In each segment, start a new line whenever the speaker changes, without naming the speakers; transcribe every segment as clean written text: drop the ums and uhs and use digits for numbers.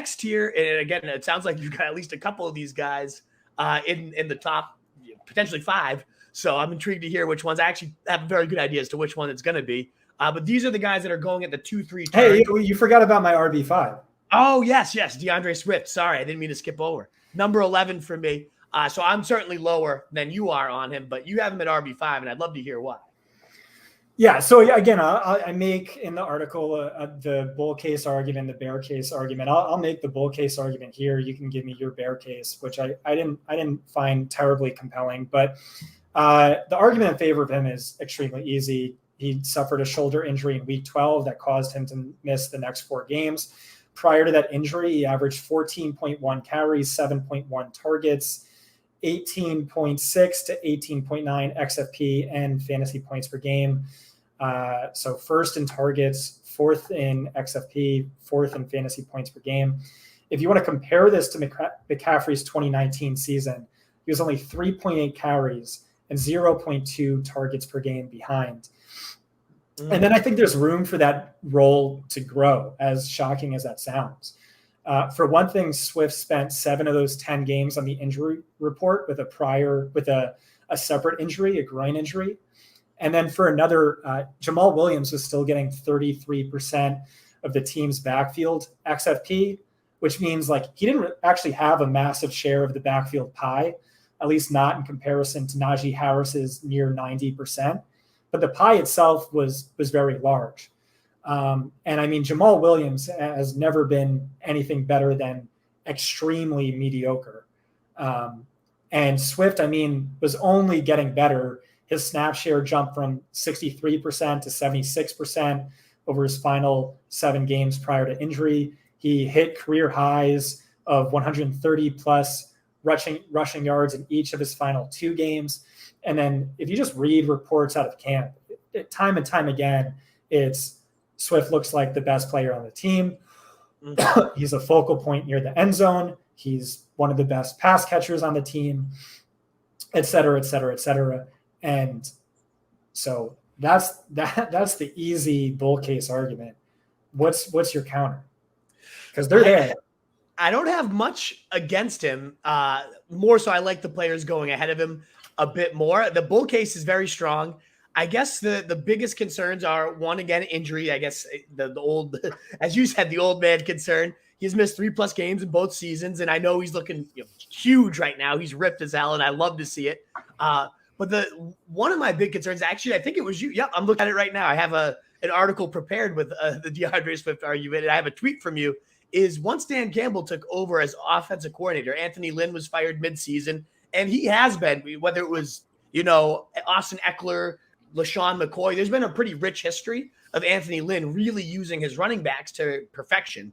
next tier, and again, it sounds like you've got at least a couple of these guys in the top, potentially 5. So I'm intrigued to hear which ones. I actually have a very good idea as to which one it's going to be. But these are the guys that are going at the 2-3 turn.
Hey, you forgot about my RB5.
Oh, yes. DeAndre Swift. Sorry, I didn't mean to skip over. Number 11 for me. So I'm certainly lower than you are on him, but you have him at RB5, and I'd love to hear why.
Yeah. So again, I make in the article the bull case argument, the bear case argument. I'll make the bull case argument here. You can give me your bear case, which I didn't find terribly compelling. But the argument in favor of him is extremely easy. He suffered a shoulder injury in week 12 that caused him to miss the next 4 games. Prior to that injury, he averaged 14.1 carries, 7.1 targets, 18.6 to 18.9 XFP and fantasy points per game. So first in targets, 4th in XFP, 4th in fantasy points per game. If you want to compare this to McCaffrey's 2019 season, he was only 3.8 carries and 0.2 targets per game behind. And then I think there's room for that role to grow, as shocking as that sounds. For one thing, Swift spent 7 of those 10 games on the injury report with a separate injury, a groin injury. And then for another, Jamal Williams was still getting 33% of the team's backfield XFP, which means like he didn't actually have a massive share of the backfield pie, at least not in comparison to Najee Harris's near 90%. But the pie itself was very large. And I mean, Jamal Williams has never been anything better than extremely mediocre. And Swift, I mean, was only getting better. His snap share jumped from 63% to 76% over his final 7 games prior to injury. He hit career highs of 130 plus rushing yards in each of his final 2 games. And then if you just read reports out of camp, time and time again, it's Swift looks like the best player on the team. He's a focal point near the end zone. He's one of the best pass catchers on the team, et cetera, et cetera, et cetera. And so that's the easy bull case argument. What's your counter? Because they're there.
I don't have much against him. More so, I like the players going ahead of him a bit more. The bull case is very strong. I guess the biggest concerns are, one, again, injury. I guess the old, as you said, the old man concern. He's missed 3+ games in both seasons, and I know he's looking huge right now. He's ripped as hell, and I love to see it. But one of my big concerns, actually, I think it was you. Yep, I'm looking at it right now. I have an article prepared with the DeAndre Swift argument, and I have a tweet from you. Is once Dan Campbell took over as offensive coordinator, Anthony Lynn was fired midseason, and he has been, whether it was, Austin Eckler, LaShawn McCoy, there's been a pretty rich history of Anthony Lynn really using his running backs to perfection.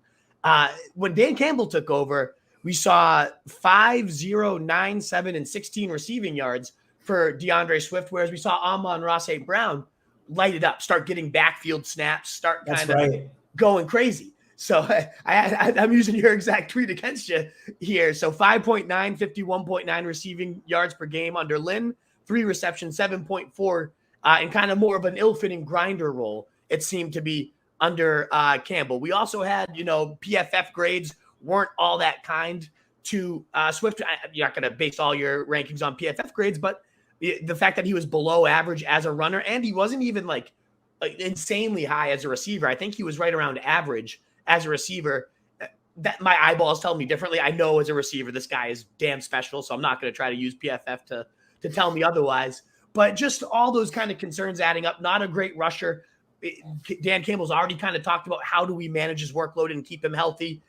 When Dan Campbell took over, we saw 5, 0, 9, 7, and 16 receiving yards for DeAndre Swift, whereas we saw Amon-Ra St. Brown light it up, start getting backfield snaps, start kind of going crazy. So I'm using your exact tweet against you here. So 5.9, 51.9 receiving yards per game under Lynn, 3 receptions, 7.4, and kind of more of an ill-fitting grinder role, it seemed to be under Campbell. We also had, PFF grades weren't all that kind to Swift. You're not going to base all your rankings on PFF grades, but the fact that he was below average as a runner, and he wasn't even like insanely high as a receiver. I think he was right around average as a receiver. That my eyeballs tell me differently. I know as a receiver, this guy is damn special, so I'm not going to try to use PFF to tell me otherwise. But just all those kind of concerns adding up, not a great rusher. Dan Campbell's already kind of talked about how do we manage his workload and keep him healthy.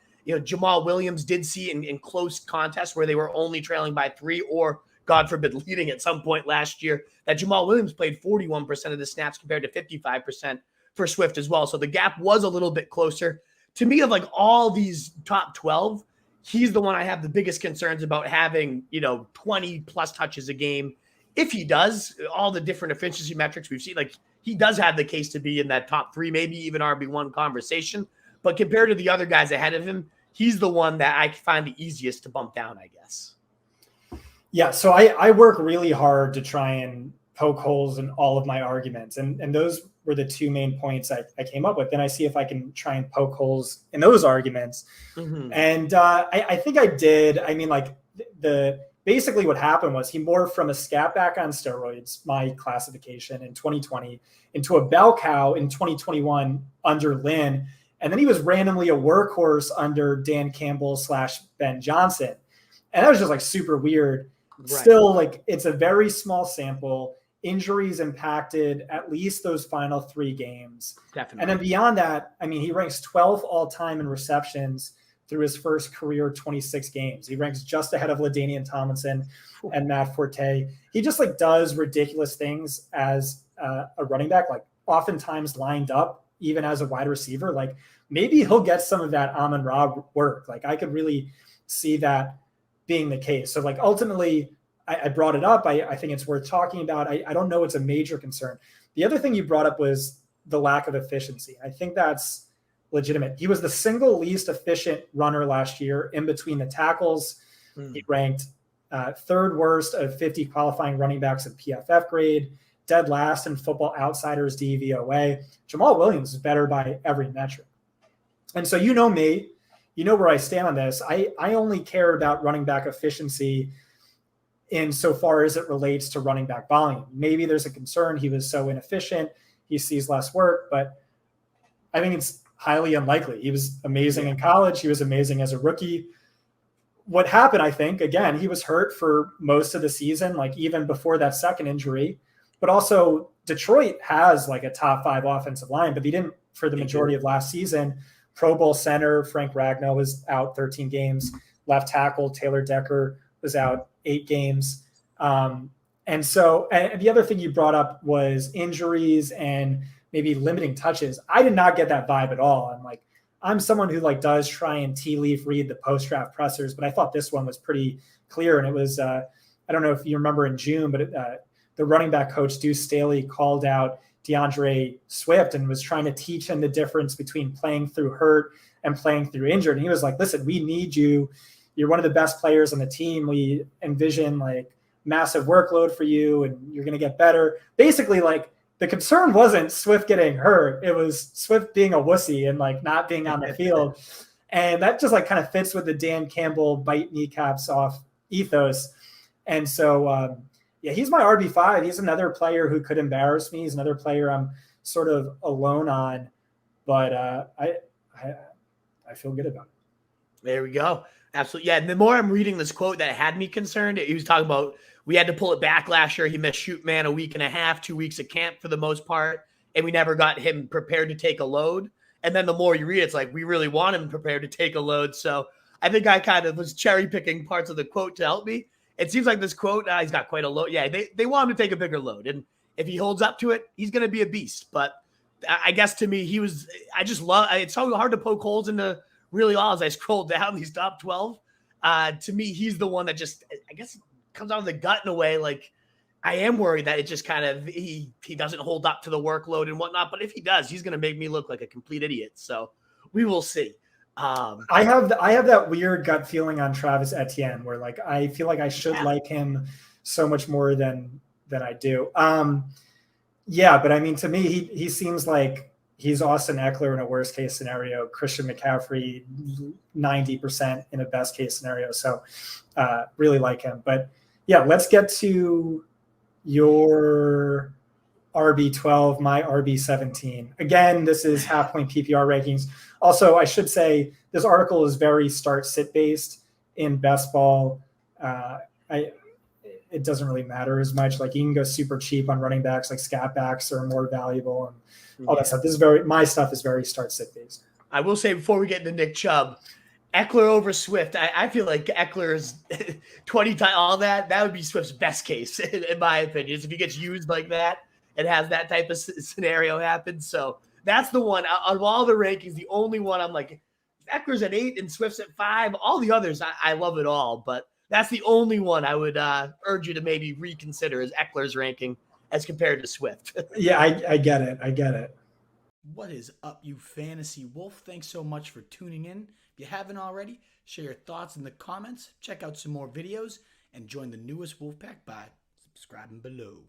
Jamal Williams did see in close contests where they were only trailing by 3 or, God forbid, leading at some point last year, that Jamal Williams played 41% of the snaps compared to 55% for Swift as well. So the gap was a little bit closer. To me, of like all these top 12, he's the one I have the biggest concerns about having, 20 plus touches a game. If he does, all the different efficiency metrics we've seen, like he does have the case to be in that top 3, maybe even RB1 conversation. But compared to the other guys ahead of him, he's the one that I find the easiest to bump down, I guess.
Yeah, so I work really hard to try and poke holes in all of my arguments. And those were the two main points I came up with. Then I see if I can try and poke holes in those arguments.
Mm-hmm.
And I think I did. I mean, like basically what happened was he morphed from a scat back on steroids, my classification in 2020, into a bell cow in 2021 under Lynn. And then he was randomly a workhorse under Dan Campbell / Ben Johnson. And that was just like super weird. Right. Still, like, it's a very small sample. Injuries impacted at least those final 3 games.
Definitely.
And then beyond that, I mean, he ranks 12th all time in receptions through his first career 26 games. He ranks just ahead of LaDainian Tomlinson and Matt Forte. He just like does ridiculous things as a running back, like oftentimes lined up, even as a wide receiver. Like maybe he'll get some of that Amon-Ra work. Like I could really see that being the case. So like ultimately I brought it up. I think it's worth talking about. I don't know it's a major concern. The other thing you brought up was the lack of efficiency. I think that's legitimate. He was the single least efficient runner last year in between the tackles. He ranked 3rd worst of 50 qualifying running backs in PFF grade, dead last in Football Outsiders DVOA. Jamal Williams is better by every metric. And so you know me, you know where I stand on this. I only care about running back efficiency insofar as it relates to running back volume. Maybe there's a concern he was so inefficient, he sees less work, but I think it's highly unlikely. He was amazing in college. He was amazing as a rookie. What happened, I think, again, he was hurt for most of the season, like even before that second injury, but also Detroit has like a top 5 offensive line, but they didn't for the majority of last season. Pro Bowl center Frank Ragnow was out 13 games. Left tackle Taylor Decker was out 8 games. And the other thing you brought up was injuries and maybe limiting touches. I did not get that vibe at all. I'm someone who like does try and tea leaf read the post-draft pressers, but I thought this one was pretty clear. And it was, I don't know if you remember in June, but the running back coach Deuce Staley called out DeAndre Swift and was trying to teach him the difference between playing through hurt and playing through injured. And he was like, listen, we need you. You're one of the best players on the team. We envision like massive workload for you and you're going to get better. Basically, like, the concern wasn't Swift getting hurt. It was Swift being a wussy and like not being on the field. And that just like kind of fits with the Dan Campbell bite kneecaps off ethos. And so, he's my RB5. He's another player who could embarrass me. He's another player I'm sort of alone on, but I feel good about it.
There we go. Absolutely. Yeah. And the more I'm reading this quote that had me concerned, he was talking about, we had to pull it back last year. He missed shoot man a week and a half, 2 weeks of camp for the most part. And we never got him prepared to take a load. And then the more you read, it's like, we really want him prepared to take a load. So I think I kind of was cherry picking parts of the quote to help me. It seems like this quote, he's got quite a load. Yeah, they want him to take a bigger load. And if he holds up to it, he's going to be a beast. But I guess to me, it's so hard to poke holes into really all as I scroll down these top 12. To me, he's the one that just, I guess, comes out of the gut in a way. Like, I am worried that it just kind of, he doesn't hold up to the workload and whatnot. But if he does, he's going to make me look like a complete idiot. So we will see.
I have that weird gut feeling on Travis Etienne where like I feel like I should like him so much more than I do. But I mean, to me, he seems like he's Austin Eckler in a worst case scenario, Christian McCaffrey 90% in a best case scenario. So really like him. But yeah, let's get to your RB12, my RB17. Again, this is half point PPR rankings. Also, I should say this article is very start-sit based in best ball. It doesn't really matter as much. Like you can go super cheap on running backs, like scat backs are more valuable and all that stuff. My stuff is very start-sit based.
I will say before we get into Nick Chubb, Eckler over Swift. I feel like Eckler's 20 times all that would be Swift's best case in my opinion. If he gets used like that, it has that type of scenario happen. So that's the one out of all the rankings, the only one I'm like, Eckler's at 8 and Swift's at 5. All the others, I love it all, but that's the only one I would urge you to maybe reconsider is Eckler's ranking as compared to Swift.
Yeah, I get it.
What is up, you fantasy wolf? Thanks so much for tuning in. If you haven't already, share your thoughts in the comments, check out some more videos, and join the newest Wolfpack by subscribing below.